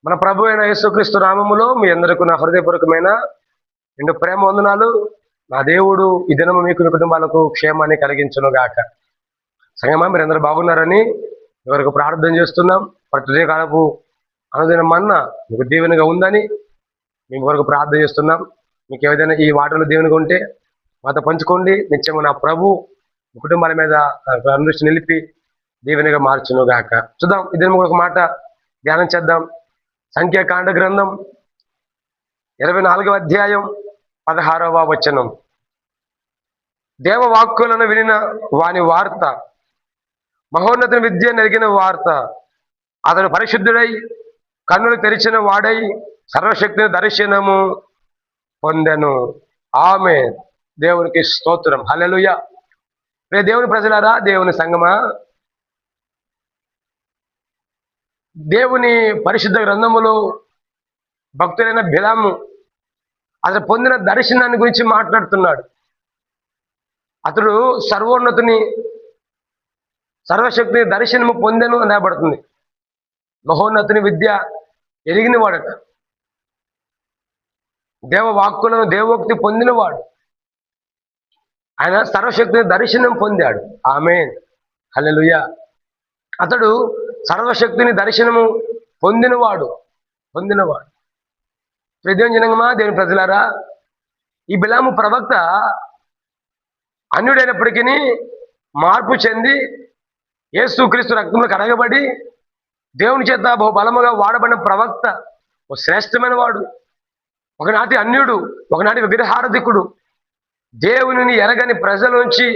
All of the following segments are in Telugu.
మన ప్రభు అయిన యేసుక్రీస్తు నామములో మీ అందరికీ నా హృదయపూర్వకమైన నిండు ప్రేమ వందనాలు. నా దేవుడు ఈ దినము మీకు మీ కుటుంబాలకు క్షేమాన్ని కలిగించును గాక. సంగమా, మీరు అందరూ బాగున్నారని ఎవరికి ప్రార్థన చేస్తున్నాం. ప్రతి కాలపు అనుదినం మన్నా మీకు దీవెనగా ఉందని మీ వరకు ప్రార్థన చేస్తున్నాం. మీకు ఏదైనా ఈ వాటలు దీవెనగా ఉంటే మాతో పంచుకోండి. నిత్యము నా ప్రభు మీ కుటుంబాల మీద దృష్టి నిలిపి దీవెనగా మార్చును గాక. చూద్దాం, ఇది ఒక మాట ధ్యానం చేద్దాం. సంఖ్యాకాండ గ్రంథం 24వ అధ్యాయం 16వ వచనం. దేవవాక్కులను వినిన వాని వార్త, మహోన్నత విద్య నెరిగిన వార్త, అతడు పరిశుద్ధుడై కన్నులు తెరిచిన వాడై సర్వశక్తిని దర్శనము పొందెను. ఆమె దేవునికి స్తోత్రం. హల్లెలూయా. దేవుని ప్రజలారా, దేవుని సంగమా, దేవుని పరిశుద్ధ గ్రంథములో భక్తులైన బిలాము అతడు పొందిన దర్శనాన్ని గురించి మాట్లాడుతున్నాడు. అతడు సర్వోన్నతుని సర్వశక్తిని దర్శనము పొందెను అని రాయబడుతుంది. మహోన్నతుని విద్య ఎరిగిన వాడట, దేవవాక్కులను దేవోక్తి పొందినవాడు. ఆయన సర్వశక్తిని దర్శనం పొందాడు. ఆమేన్, హల్లెలూయా. అతడు సర్వశక్తిని దర్శనము పొందినవాడు. దేవుని జనమా, దేవుని ప్రజలారా, ఈ బిలాము ప్రవక్త అన్యుడైనప్పటికీ మార్పు చెంది యేసుక్రీస్తు రక్తంలో కడగబడి దేవుని చేత బహు బలముగా వాడబడిన ప్రవక్త, ఓ శ్రేష్టమైన వాడు. ఒకనాటి అన్యుడు, ఒకనాటి విగ్రహారధికుడు. దేవునిని ఎరగని ప్రజల నుంచి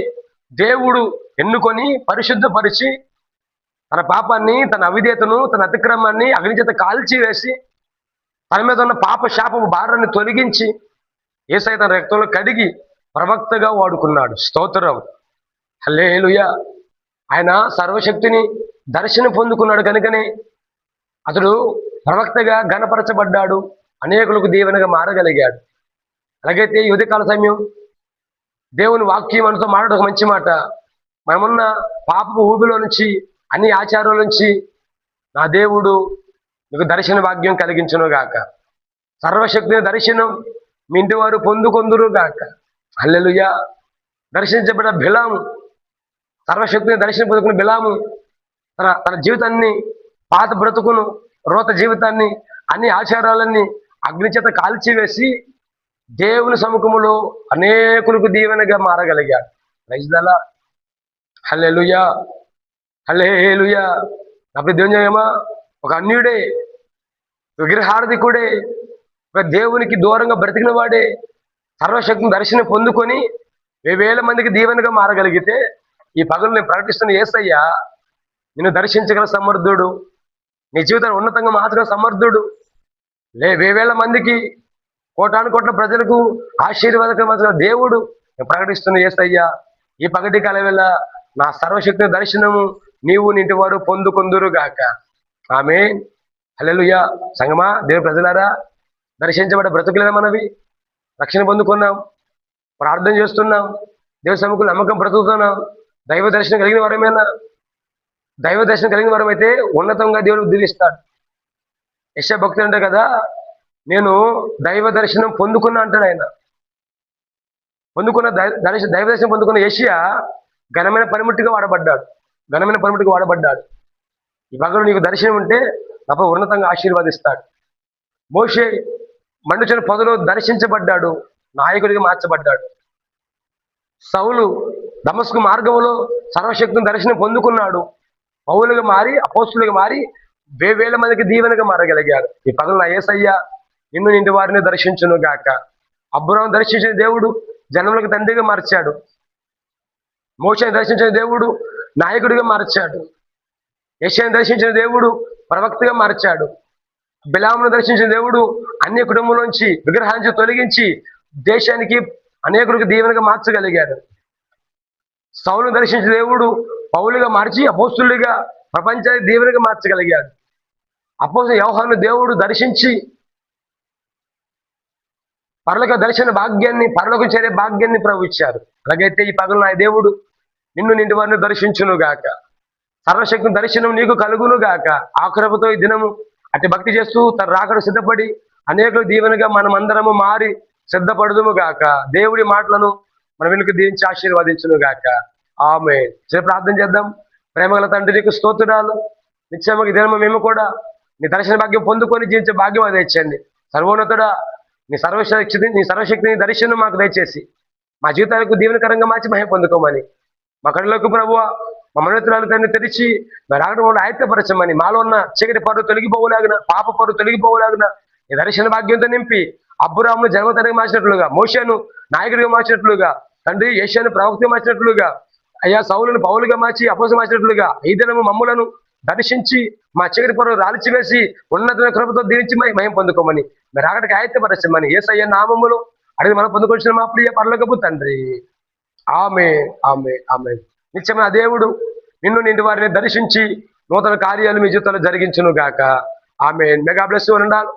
దేవుడు ఎన్నుకొని పరిశుద్ధపరిచి తన పాపాన్ని, తన అవిధేతను, తన అతిక్రమాన్ని అగ్ని చేత కాల్చి వేసి తన మీద ఉన్న పాప శాపపు భారాన్ని తొలగించి యేసయ్య తన రక్తంలో కడిగి ప్రవక్తగా వాడుకున్నాడు. స్తోత్రం, హల్లెలూయా. ఆయన సర్వశక్తిని దర్శనం పొందుకున్నాడు కనుకనే అతడు ప్రవక్తగా ఘనపరచబడ్డాడు, అనేకులకు దీవెనగా మారగలిగాడు. అలాగైతే ఈ ఉదయకాల సమయం దేవుని వాక్యం మనతో మాట్లాడడం ఒక మంచి మాట. మనమున్న పాపపు ఊబిలో నుంచి, అన్ని ఆచారాల నుంచి నా దేవుడు మీకు దర్శన భాగ్యం కలిగించును గాక. సర్వశక్తిని దర్శనం మీ ఇంటి వారు పొందుకొందురు గాక. హల్లెలూయా. దర్శించబడిన బిలాము, సర్వశక్తిని దర్శనం పొందుకున్న బిలాము తన జీవితాన్ని, పాత బ్రతుకును, రోత జీవితాన్ని, అన్ని ఆచారాలన్నీ అగ్ని చేత కాల్చివేసి దేవుని సముఖములో అనేకులకు దీవెనగా మారగలిగాడు. Praise the lord. Hallelujah, hallelujah. అప్పుడు దేవునిమా, ఒక అన్యుడే, విగ్రహార్థికుడే, ఒక దేవునికి దూరంగా బ్రతికిన వాడే సర్వశక్తిని దర్శనం పొందుకొని వేల మందికి దీవెనగా మారగలిగితే, ఈ పగలు నేను ప్రకటిస్తున్న యేసయ్య నిన్ను దర్శించగల సమర్థుడు, నీ జీవితాన్ని ఉన్నతంగా మార్చగల సమర్థుడు. వేల మందికి, కోటాను కోట్ల ప్రజలకు ఆశీర్వాదకరమైన దేవుడు నేను ప్రకటిస్తున్న యేసయ్య ఈ పగటి కాల వేళ నా సర్వశక్తి దర్శనము నీవు నీటి వారు పొందుకొందురు గాక. ఆమేన్, హల్లెలూయా. సంగమా, దేవుని ప్రజలారా, దర్శించబడ్డ బ్రతుకులే మనవి. రక్షణ పొందుకున్నాం, ప్రార్థన చేస్తున్నాం, దేవుని సముఖంలో నమ్మకం బ్రతుకుతున్నాం. దైవ దర్శనం కలిగిన వారమేనా? దైవ దర్శనం కలిగిన వారం అయితే ఉన్నతంగా దేవుడు ఉద్ధరిస్తాడు. యెషయా భక్తుడు అంటే కదా, నేను దైవ దర్శనం పొందుకున్నా అంటాడు ఆయన. దైవ దర్శనం పొందుకున్న యెషయా ఘనమైన పనిముట్టిగా వాడబడ్డాడు. ఈ పగలు నీకు దర్శనం ఉంటే తప్ప ఉన్నతంగా ఆశీర్వదిస్తాడు. మోషే మండుచున్న పొదలో దర్శించబడ్డాడు, నాయకుడిగా మార్చబడ్డాడు. సౌలు దమస్కు మార్గంలో సర్వశక్తిని దర్శనం పొందుకున్నాడు, పౌలుగా మారి, అపోస్తులుగా మారి వేల మందికి దీవెనగా మారగలిగాడు. ఈ పగలు నా యేసయ్య నిన్ను నింటి వారిని దర్శించును గాక. అబ్రాహాము దర్శించిన దేవుడు జనములకు తండ్రిగా మార్చాడు. మోషేని దర్శించిన దేవుడు నాయకుడిగా మార్చాడు. యెషయాను దర్శించిన దేవుడు ప్రవక్తగా మార్చాడు. బిలామును దర్శించిన దేవుడు అన్య కుటుంబంలోంచి విగ్రహాన్ని తొలగించి దేశానికి అనేకులకు దీవెనగా మార్చగలిగాడు. సౌలును దర్శించిన దేవుడు పౌలుగా మార్చి అపోస్తులుగా ప్రపంచానికి దీవెనగా మార్చగలిగాడు. అపోస్తలుడైన యోహాను దేవుడు దర్శించి పరలోక దర్శన భాగ్యాన్ని, పరలోకం చేరే భాగ్యాన్ని ప్రభు ఇచ్చారు. అలాగైతే ఈ పగలు నా దేవుడు నిన్ను నింటి వారిని దర్శించును గాక. సర్వశక్తి దర్శనం నీకు కలుగును గాక. ఆఖరపుతో ఈ దినము అట్టి భక్తి చేస్తూ తన రాకడ సిద్ధపడి అనేకులు దీవెనగా మనమందరము మారి సిద్ధపడుదుము గాక. దేవుడి మాటలను మన వెనుక దీవించి ఆశీర్వదించును గాక. ఆమె ప్రార్థన చేద్దాం. ప్రేమగల తండ్రి, నీకు స్తోత్రాలు. నిత్యము ఈ దినము మేము కూడా నీ దర్శన భాగ్యం పొందుకొని జీవించే భాగ్యం అది ఇచ్చండి. సర్వోన్నతుడా, నీ సర్వశక్తిని దర్శనం మాకు దయచేసి మా జీవితాలకు దీవెనకరంగా మార్చి మహిమ పొందుకోమని, మా కళ్ళకు ప్రభువా మా మనోత్తరాలు తండ్రి తెరిచి మరి రాకడ కూడా ఆయత్తపరచమని, మాలో ఉన్న చీకటి పరువు తొలగిపోవలాగిన, పాప పరువు తొలగిపోవలాగిన ఈ దర్శన భాగ్యంతో నింపి అబ్బురామును జన్మతరంగా మార్చినట్లుగా, మోషేను నాయకుడిగా మార్చినట్లుగా, తండ్రి యేషాను ప్రవక్తగా మార్చినట్లుగా, అయ్యా సౌలును పౌలుగా మార్చి అపోస మార్చినట్లుగా ఈ దినము మమ్ములను దర్శించి మా చీకటి పరువు రాల్చివేసి ఉన్నతమైన కృపతో దీవించి మహిమ పొందుకోమని, మీరు రాకడికి ఆయత్తపరచమని యేసయ్య నామములో అడిగి మనం పొందుకొచ్చిన మా ప్రియ పరలోకపు తండ్రి. ఆమె ఆమె ఆమె నిత్యమైన దేవుడు నిన్ను నిండి వారిని దర్శించి నూతన కార్యాలు మీ జీవితంలో జరిగించును గాక. ఆమె మెగా బ్లెస్ ఉండాలి.